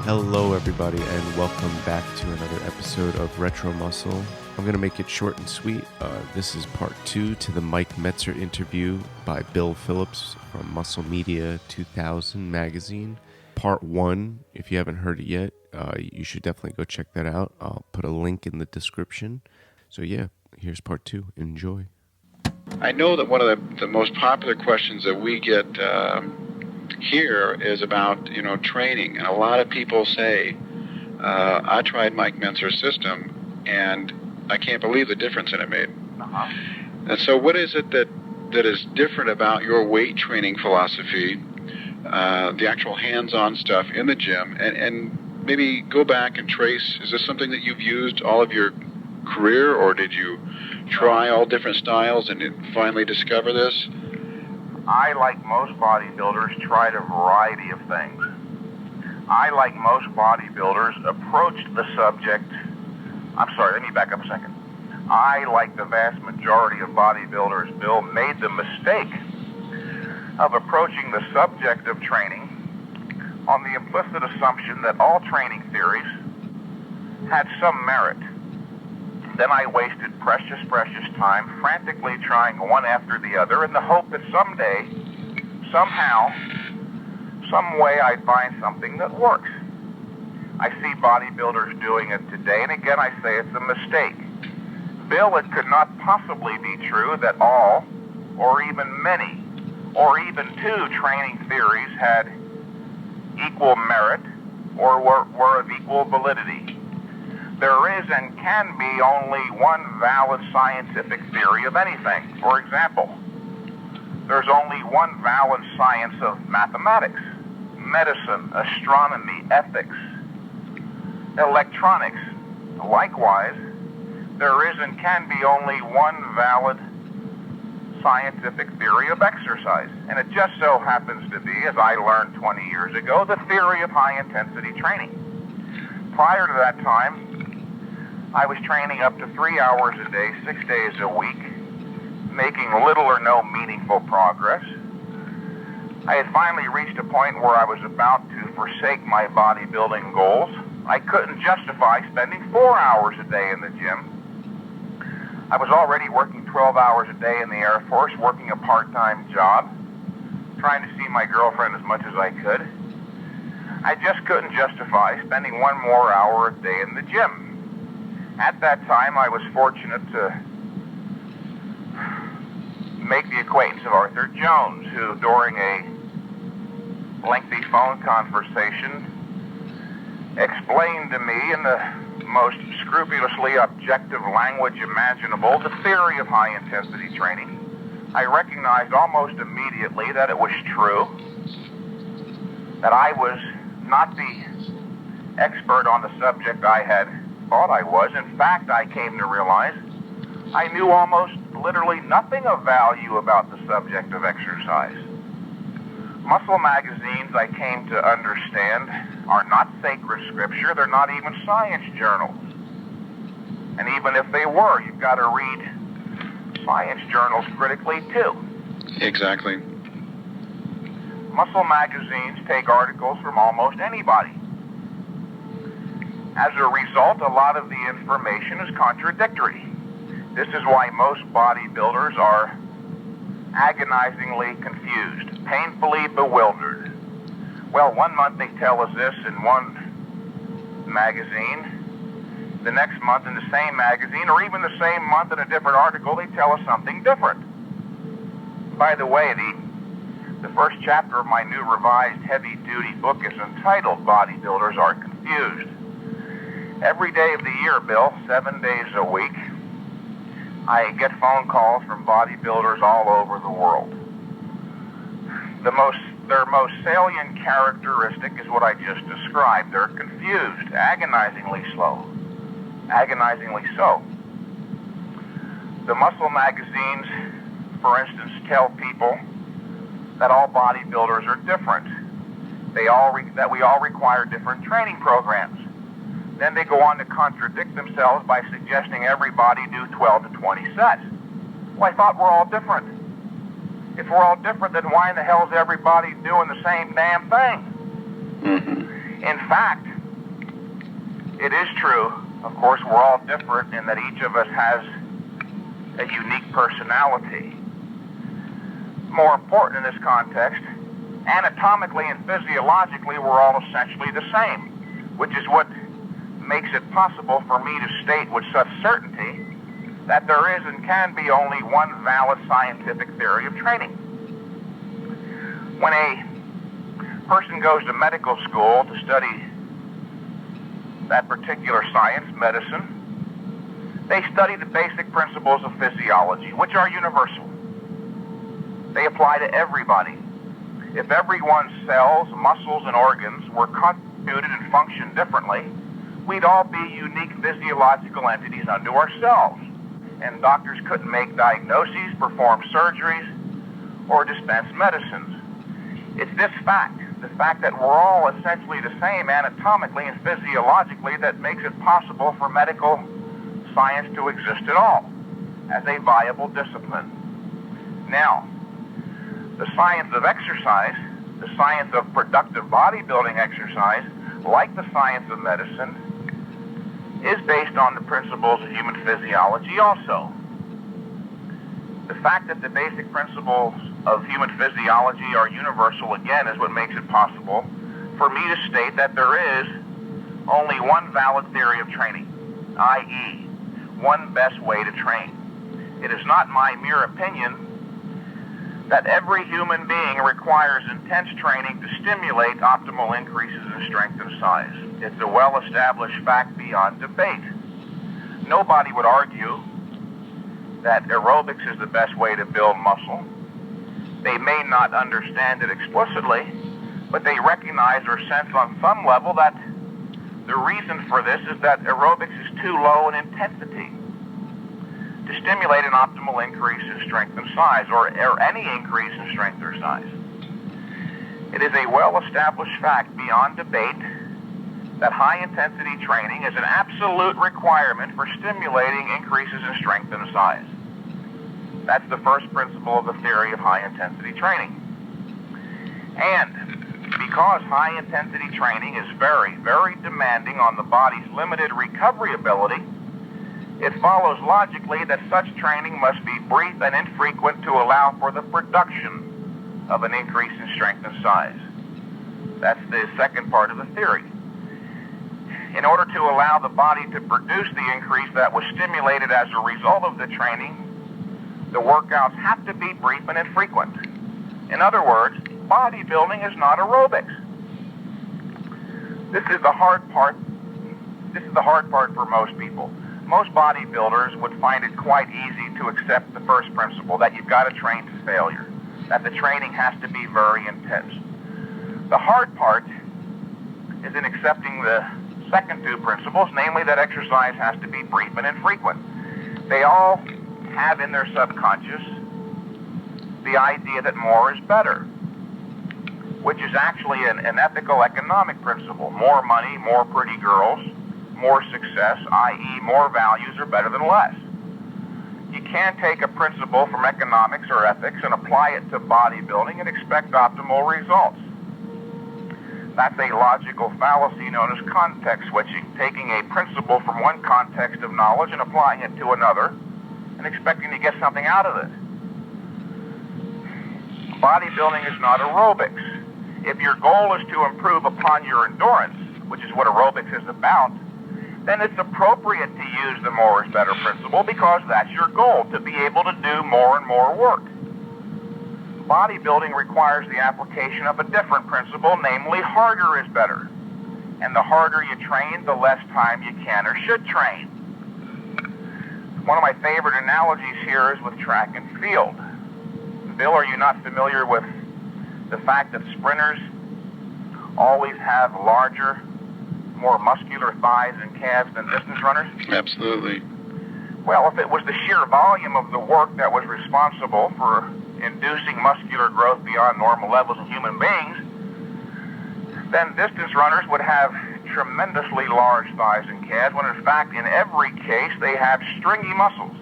Hello, everybody, and welcome back to another episode of Retro Muscle. I'm going to make it short and sweet. This is part 2 to the Mike Mentzer interview by Bill Phillips from Muscle Media 2000 magazine. Part 1, if you haven't heard it yet, you should definitely go check that out. I'll put a link in the description. So yeah, here's part 2. Enjoy. I know that one of the most popular questions that we get here is about, training. And a lot of people say, I tried Mike Mentzer's system, and I can't believe the difference that it made. And so what is it that is different about your weight training philosophy, the actual hands-on stuff in the gym, and maybe go back and trace, is this something that you've used all of your career, or did you try all different styles and finally discover this? I, like most bodybuilders, tried a variety of things. I, like most bodybuilders, approached the subject... let me back up a second. I, like the vast majority of bodybuilders, Bill, made the mistake of approaching the subject of training on the implicit assumption that all training theories had some merit. Then I wasted precious time frantically trying one after the other in the hope that someday, somehow, some way I'd find something that works. I see bodybuilders doing it today, and again I say it's a mistake. Bill, it could not possibly be true that all, or even many, or even two training theories had equal merit or were of equal validity. There is and can be only one valid scientific theory of anything. For example, there's only one valid science of mathematics, medicine, astronomy, ethics, electronics. Likewise, there is and can be only one valid scientific theory of exercise. And it just so happens to be, as I learned 20 years ago, the theory of high-intensity training. Prior to that time, I was training up to 3 hours a day, 6 days a week, making little or no meaningful progress. I had finally reached a point where I was about to forsake my bodybuilding goals. I couldn't justify spending 4 hours a day in the gym. I was already working 12 hours a day in the Air Force, working a part-time job, trying to see my girlfriend as much as I could. I just couldn't justify spending 1 more hour a day in the gym. At that time, I was fortunate to make the acquaintance of Arthur Jones, who, during a lengthy phone conversation, explained to me in the most scrupulously objective language imaginable the theory of high-intensity training. I recognized almost immediately that it was true, that I was not the expert on the subject I had thought I was. In fact, I came to realize I knew almost literally nothing of value about the subject of exercise. Muscle magazines, I came to understand, are not sacred scripture. They're not even science journals. And even if they were, you've got to read science journals critically too. Exactly. Muscle magazines take articles from almost anybody. As a result, a lot of the information is contradictory. This is why most bodybuilders are agonizingly confused, painfully bewildered. Well, 1 month they tell us this in one magazine, the next month in the same magazine, or even the same month in a different article, they tell us something different. By the way, the first chapter of my new revised heavy-duty book is entitled Bodybuilders Are Confused. Every day of the year, Bill, 7 days a week, I get phone calls from bodybuilders all over the world. Their most salient characteristic is what I just described. They're confused, agonizingly slow. Agonizingly so. The muscle magazines, for instance, tell people that all bodybuilders are different. That we all require different training programs. Then they go on to contradict themselves by suggesting everybody do 12 to 20 sets. Well, I thought we're all different. If we're all different, then why in the hell is everybody doing the same damn thing? In fact, It is true, of course, we're all different in that each of us has a unique personality. More important in this context, anatomically and physiologically, we're all essentially the same, which is what makes it possible for me to state with such certainty that there is and can be only one valid scientific theory of training. When a person goes to medical school to study that particular science, medicine, they study the basic principles of physiology, which are universal. They apply to everybody. If everyone's cells, muscles, and organs were constituted and functioned differently, we'd all be unique physiological entities unto ourselves, and doctors couldn't make diagnoses, perform surgeries, or dispense medicines. It's this fact, the fact that we're all essentially the same anatomically and physiologically, that makes it possible for medical science to exist at all as a viable discipline. Now, the science of exercise, the science of productive bodybuilding exercise, like the science of medicine, is based on the principles of human physiology also. The fact that the basic principles of human physiology are universal, again, is what makes it possible for me to state that there is only one valid theory of training, i.e., one best way to train. It is not my mere opinion that every human being requires intense training to stimulate optimal increases in strength and size. It's a well-established fact beyond debate. Nobody would argue that aerobics is the best way to build muscle. They may not understand it explicitly, but they recognize or sense on some level that the reason for this is that aerobics is too low in intensity to stimulate an optimal increase in strength and size, or any increase in strength or size. It is a well-established fact beyond debate that high-intensity training is an absolute requirement for stimulating increases in strength and size. That's the first principle of the theory of high-intensity training. And because high-intensity training is very, very demanding on the body's limited recovery ability, it follows logically that such training must be brief and infrequent to allow for the production of an increase in strength and size. That's the second part of the theory. In order to allow the body to produce the increase that was stimulated as a result of the training, the workouts have to be brief and infrequent. In other words, bodybuilding is not aerobics. This is the hard part. This is the hard part for most people. Most bodybuilders would find it quite easy to accept the first principle, that you've got to train to failure, that the training has to be very intense. The hard part is in accepting the second two principles, namely that exercise has to be brief and infrequent. They all have in their subconscious the idea that more is better, which is actually an ethical economic principle. More money, more pretty girls, more success, i.e. more values are better than less. You can't take a principle from economics or ethics and apply it to bodybuilding and expect optimal results. That's a logical fallacy known as context switching, taking a principle from one context of knowledge and applying it to another and expecting to get something out of it. Bodybuilding is not aerobics. If your goal is to improve upon your endurance, which is what aerobics is about, then it's appropriate to use the more is better principle because that's your goal, to be able to do more and more work. Bodybuilding requires the application of a different principle, namely harder is better. And the harder you train, the less time you can or should train. One of my favorite analogies here is with track and field. Bill, are you not familiar with the fact that sprinters always have larger, more muscular thighs and calves than distance runners? Absolutely. Well, if it was the sheer volume of the work that was responsible for inducing muscular growth beyond normal levels in human beings, then distance runners would have tremendously large thighs and calves, when in fact, in every case, they have stringy muscles.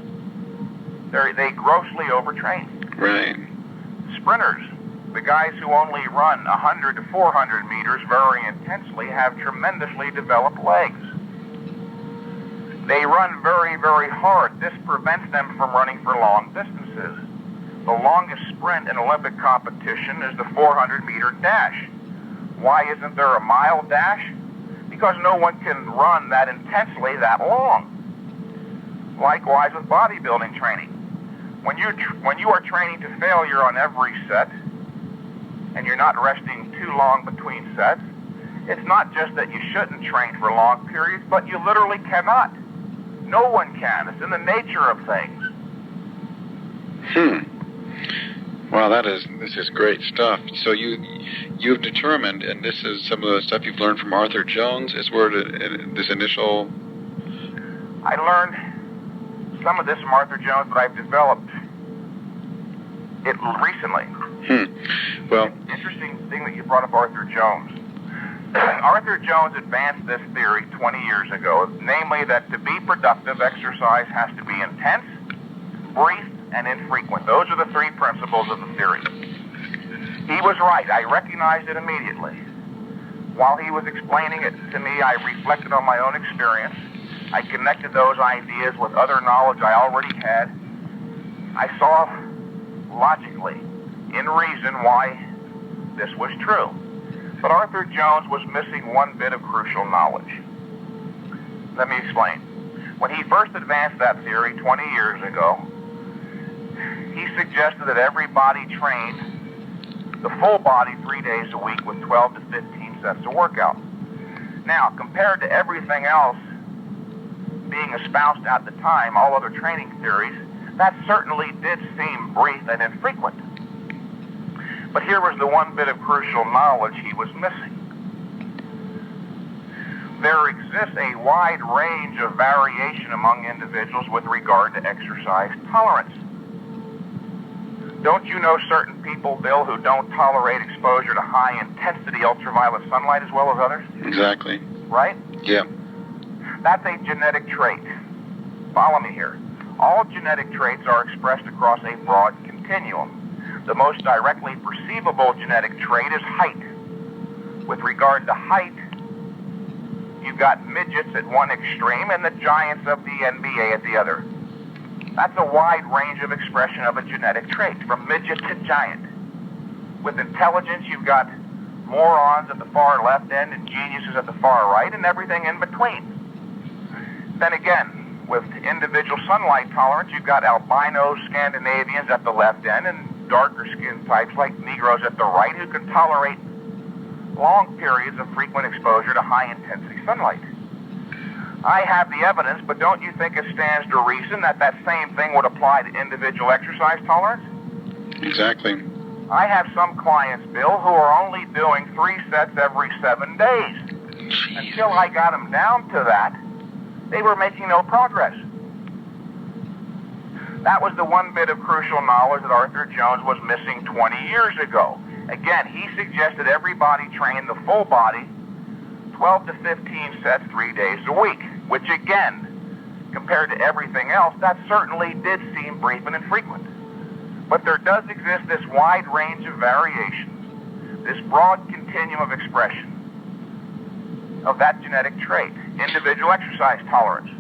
They grossly overtrain. Right. Sprinters, the guys who only run 100 to 400 meters very intensely, have tremendously developed legs. They run very, very hard. This prevents them from running for long distances. The longest sprint in Olympic competition is the 400-meter dash. Why isn't there a mile dash? Because no one can run that intensely that long. Likewise with bodybuilding training. When you are training to failure on every set, and you're not resting too long between sets, it's not just that you shouldn't train for long periods, but you literally cannot. No one can. It's in the nature of things. Well, this is great stuff. So you've determined, and this is some of the stuff you've learned from Arthur Jones, is where this initial... I learned some of this from Arthur Jones, but I've developed it recently. Well, Interesting thing that you brought up Arthur Jones. Arthur Jones advanced this theory 20 years ago, namely that to be productive, exercise has to be intense, brief, and infrequent. Those are the three principles of the theory. He was right. I recognized it immediately. While he was explaining it to me, I reflected on my own experience. I connected those ideas with other knowledge I already had. I saw logically, in reason, why this was true. But Arthur Jones was missing one bit of crucial knowledge. Let me explain. When he first advanced that theory 20 years ago, he suggested that everybody trained the full body 3 days a week with 12 to 15 sets of workout. Now, compared to everything else being espoused at the time, all other training theories, that certainly did seem brief and infrequent. But here was the one bit of crucial knowledge he was missing. There exists a wide range of variation among individuals with regard to exercise tolerance. Don't you know certain people, Bill, who don't tolerate exposure to high-intensity ultraviolet sunlight as well as others? Exactly. Right? Yeah. That's a genetic trait. Follow me here. All genetic traits are expressed across a broad continuum. The most directly perceivable genetic trait is height. With regard to height, you've got midgets at one extreme and the giants of the NBA at the other. That's a wide range of expression of a genetic trait, from midget to giant. With intelligence, you've got morons at the far left end and geniuses at the far right and everything in between. Then again, with individual sunlight tolerance, you've got albinos, Scandinavians at the left end and darker skin types like Negroes at the right who can tolerate long periods of frequent exposure to high-intensity sunlight. I have the evidence, but don't you think it stands to reason that that same thing would apply to individual exercise tolerance? Exactly. I have some clients, Bill, who are only doing 3 sets every 7 days. Jeez. Until I got them down to that, they were making no progress. That was the one bit of crucial knowledge that Arthur Jones was missing 20 years ago. Again, he suggested everybody train the full body, 12 to 15 sets 3 days a week, which again, compared to everything else, that certainly did seem brief and infrequent. But there does exist this wide range of variations, this broad continuum of expression of that genetic trait, individual exercise tolerance.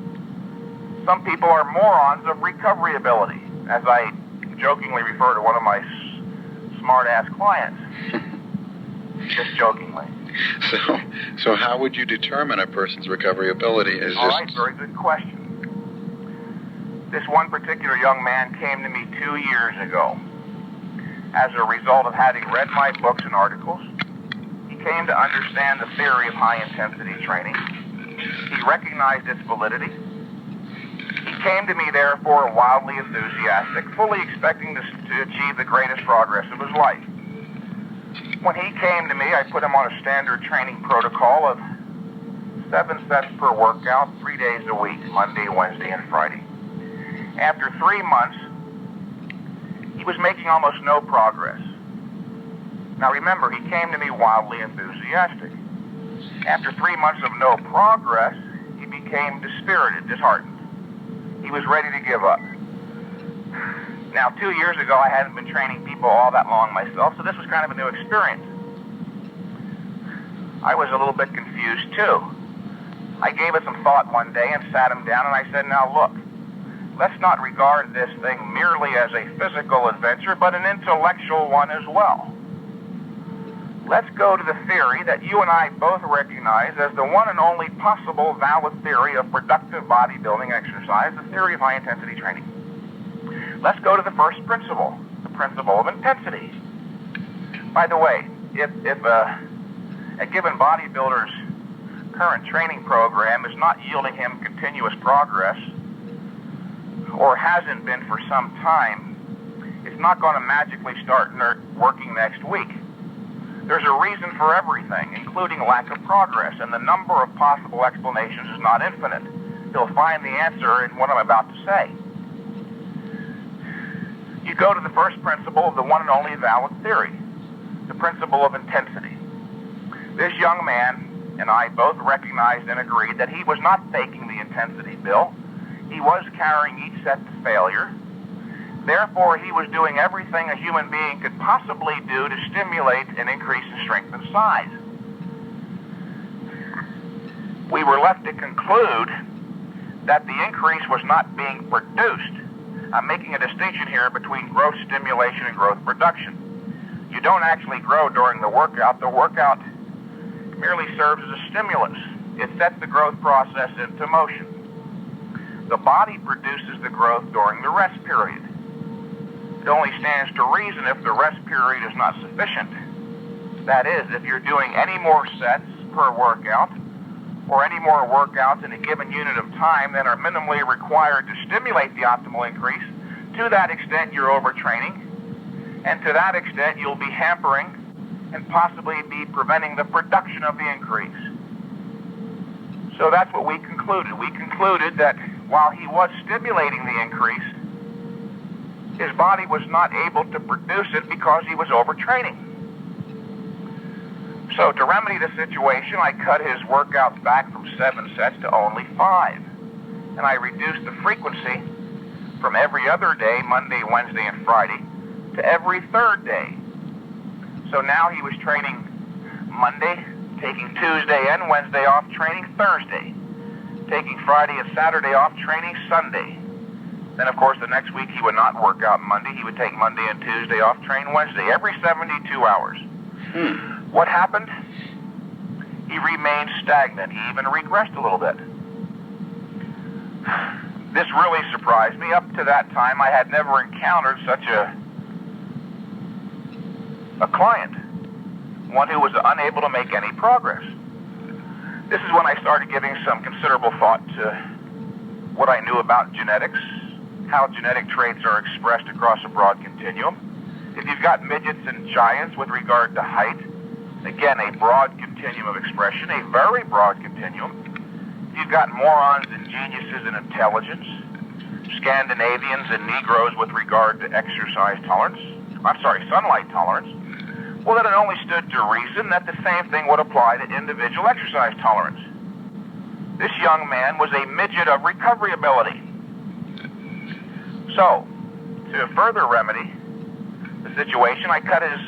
Some people are morons of recovery ability, as I jokingly refer to one of my smart-ass clients. Just jokingly. So how would you determine a person's recovery ability? All right, very good question. This one particular young man came to me 2 years ago. As a result of having read my books and articles, he came to understand the theory of high-intensity training. He recognized its validity. He came to me, therefore, wildly enthusiastic, fully expecting to achieve the greatest progress of his life. When he came to me, I put him on a standard training protocol of 7 sets per workout, 3 days a week, Monday, Wednesday, and Friday. After 3 months, he was making almost no progress. Now remember, he came to me wildly enthusiastic. After 3 months of no progress, he became dispirited, disheartened. He was ready to give up. Now, 2 years ago, I hadn't been training people all that long myself, so this was kind of a new experience. I was a little bit confused, too. I gave it some thought one day and sat him down and I said, now look, let's not regard this thing merely as a physical adventure, but an intellectual one as well. Let's go to the theory that you and I both recognize as the one and only possible valid theory of productive bodybuilding exercise, the theory of high-intensity training. Let's go to the first principle, the principle of intensity. By the way, if a given bodybuilder's current training program is not yielding him continuous progress, or hasn't been for some time, it's not going to magically start working next week. There's a reason for everything, including lack of progress, and the number of possible explanations is not infinite. He'll find the answer in what I'm about to say. You go to the first principle of the one and only valid theory, the principle of intensity. This young man and I both recognized and agreed that he was not faking the intensity bill. He was carrying each set to failure. Therefore, he was doing everything a human being could possibly do to stimulate an increase in strength and size. We were left to conclude that the increase was not being produced. I'm making a distinction here between growth stimulation and growth production. You don't actually grow during the workout. The workout merely serves as a stimulus. It sets the growth process into motion. The body produces the growth during the rest period. It only stands to reason if the rest period is not sufficient. That is, if you're doing any more sets per workout, or any more workouts in a given unit of time than are minimally required to stimulate the optimal increase, to that extent you're overtraining, and to that extent you'll be hampering and possibly be preventing the production of the increase. So that's what we concluded. We concluded that while he was stimulating the increase, his body was not able to produce it because he was overtraining. So to remedy the situation, I cut his workouts back from 7 sets to only 5. And I reduced the frequency from every other day, Monday, Wednesday, and Friday, to every third day. So now he was training Monday, taking Tuesday and Wednesday off, training Thursday, taking Friday and Saturday off, training Sunday. Then, of course, the next week he would not work out Monday. He would take Monday and Tuesday off, train Wednesday, every 72 hours. What happened? He remained stagnant. He even regressed a little bit. This really surprised me. Up to that time, I had never encountered such a client, one who was unable to make any progress. This is when I started giving some considerable thought to what I knew about genetics, how genetic traits are expressed across a broad continuum. If you've got midgets and giants with regard to height, again, a broad continuum of expression, a very broad continuum. If you've got morons and geniuses in intelligence, Scandinavians and Negroes with regard to exercise tolerance, sunlight tolerance, well, then it only stood to reason that the same thing would apply to individual exercise tolerance. This young man was a midget of recovery ability. So, to further remedy the situation, I cut his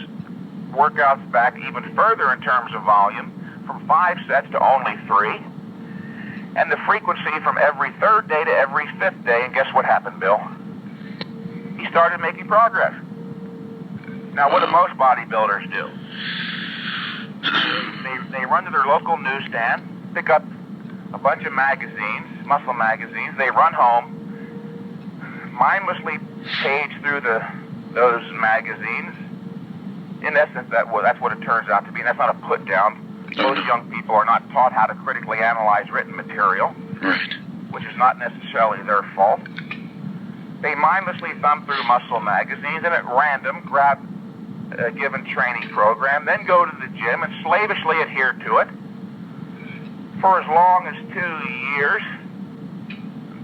workouts back even further in terms of volume, from 5 sets to only 3, and the frequency from every third day to every 5th day, and guess what happened, Bill? He started making progress. Now, what do most bodybuilders do? They run to their local newsstand, pick up a bunch of magazines, muscle magazines, they run home, mindlessly page through those magazines. In essence, that's what it turns out to be, and that's not a put down. Most young people are not taught how to critically analyze written material, Right. which is not necessarily their fault. They mindlessly thumb through muscle magazines and at random grab a given training program, then go to the gym and slavishly adhere to it for as long as 2 years,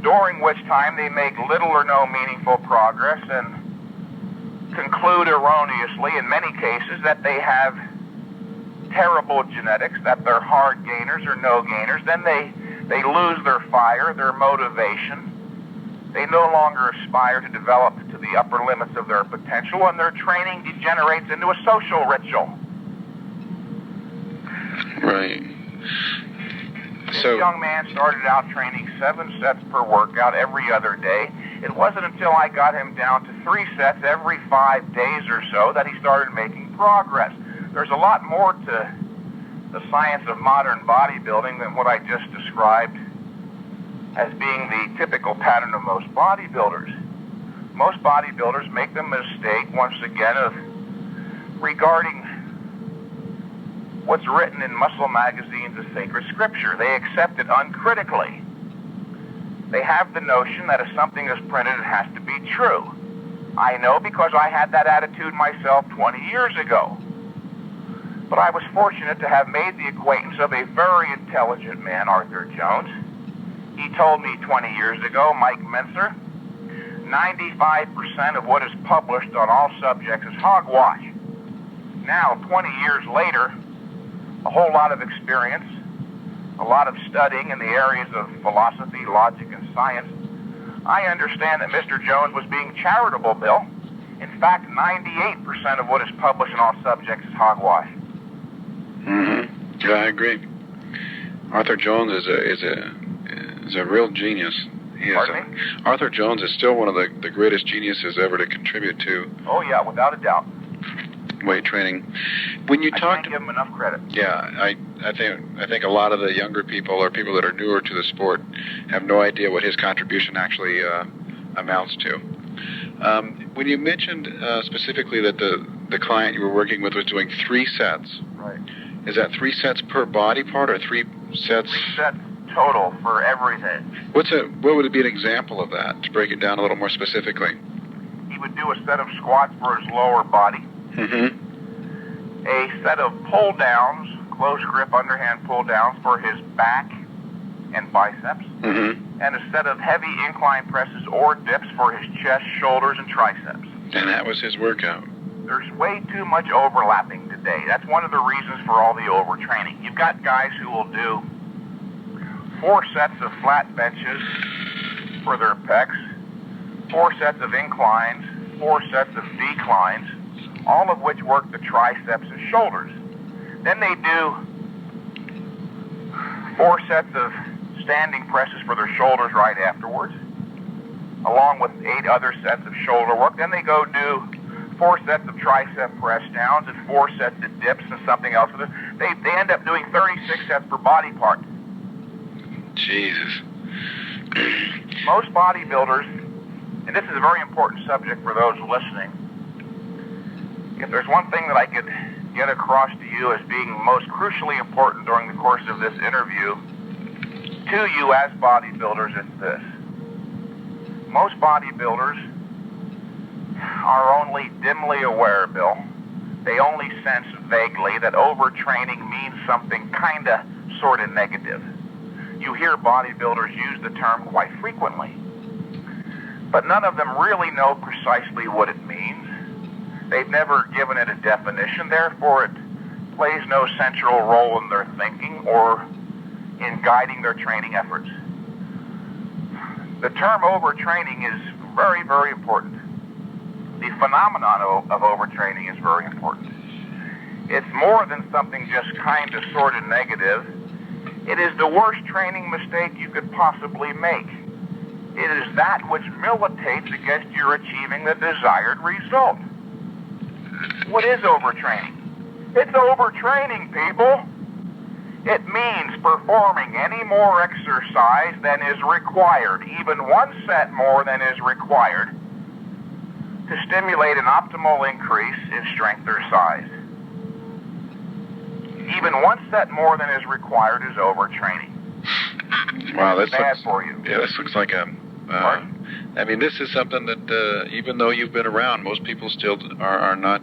during which time they make little or no meaningful progress and conclude erroneously in many cases that they have terrible genetics, that they're hard gainers or no gainers. Then they lose their fire, their motivation. They no longer aspire to develop to the upper limits of their potential, and their training degenerates into a social ritual. Right. This young man started out training 7 sets per workout every other day. It wasn't until I got him down to 3 sets every 5 days or so that he started making progress. There's a lot more to the science of modern bodybuilding than what I just described as being the typical pattern of most bodybuilders. Most bodybuilders make the mistake, once again, of regarding what's written in muscle magazines as sacred scripture. They accept it uncritically. They have the notion that if something is printed, it has to be true. I know because I had that attitude myself 20 years ago. But I was fortunate to have made the acquaintance of a very intelligent man, Arthur Jones. He told me 20 years ago, Mike Mentzer, 95% of what is published on all subjects is hogwash. Now, 20 years later, a whole lot of experience, a lot of studying in the areas of philosophy, logic, and science, I understand that Mr. Jones was being charitable, Bill. In fact, 98% of what is published in all subjects is hogwash. Mm-hmm. Yeah, I agree. Arthur Jones is a real genius. Arthur Jones is still one of the greatest geniuses ever to contribute to. Oh yeah, without a doubt. Weight training. When you I can't give him enough credit. Yeah, I think a lot of the younger people or people that are newer to the sport have no idea what his contribution actually amounts to. When you mentioned specifically that the client you were working with was doing 3 sets. Right. Is that 3 sets per body part or 3 sets? 3 sets total for everything. What would be an example of that, to break it down a little more specifically? He would do a set of squats for his lower body. Mm-hmm. A set of pull-downs, close grip underhand pull-downs for his back and biceps. Mm-hmm. And a set of heavy incline presses or dips for his chest, shoulders, and triceps. And that was his workout. There's way too much overlapping today. That's one of the reasons for all the overtraining. You've got guys who will do 4 sets of flat benches for their pecs, 4 sets of inclines, 4 sets of declines, all of which work the triceps and shoulders. Then they do 4 sets of standing presses for their shoulders right afterwards, along with 8 other sets of shoulder work. Then they go do 4 sets of tricep press downs and 4 sets of dips and something else. They end up doing 36 sets per body part. Jesus. Most bodybuilders, and this is a very important subject for those listening, if there's one thing that I could get across to you as being most crucially important during the course of this interview to you as bodybuilders, it's this. Most bodybuilders are only dimly aware, Bill. They only sense vaguely that overtraining means something kinda, sorta negative. You hear bodybuilders use the term quite frequently, but none of them really know precisely what it means. They've never given it a definition, therefore it plays no central role in their thinking or in guiding their training efforts. The term overtraining is very, very important. The phenomenon of overtraining is very important. It's more than something just kind of sort of negative. It is the worst training mistake you could possibly make. It is that which militates against your achieving the desired result. What is overtraining? It's overtraining, people. It means performing any more exercise than is required, even 1 set more than is required, to stimulate an optimal increase in strength or size. Even 1 set more than is required is overtraining. Wow, that's bad for you. Yeah, this looks like a... I mean, this is something that even though you've been around, most people still are not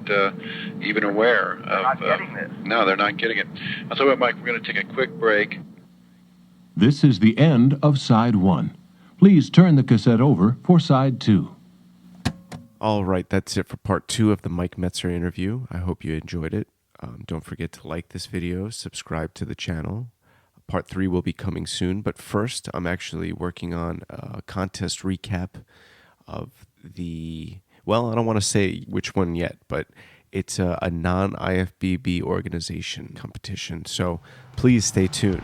even aware of. They're not getting this. No, they're not getting it. I'll tell you what, Mike, we're going to take a quick break. This is the end of Side 1. Please turn the cassette over for Side 2. All right, that's it for part 2 of the Mike Mentzer interview. I hope you enjoyed it. Don't forget to like this video, subscribe to the channel. Part 3 will be coming soon, but first I'm actually working on a contest recap of the, well, I don't want to say which one yet, but it's a non-IFBB organization competition, so please stay tuned.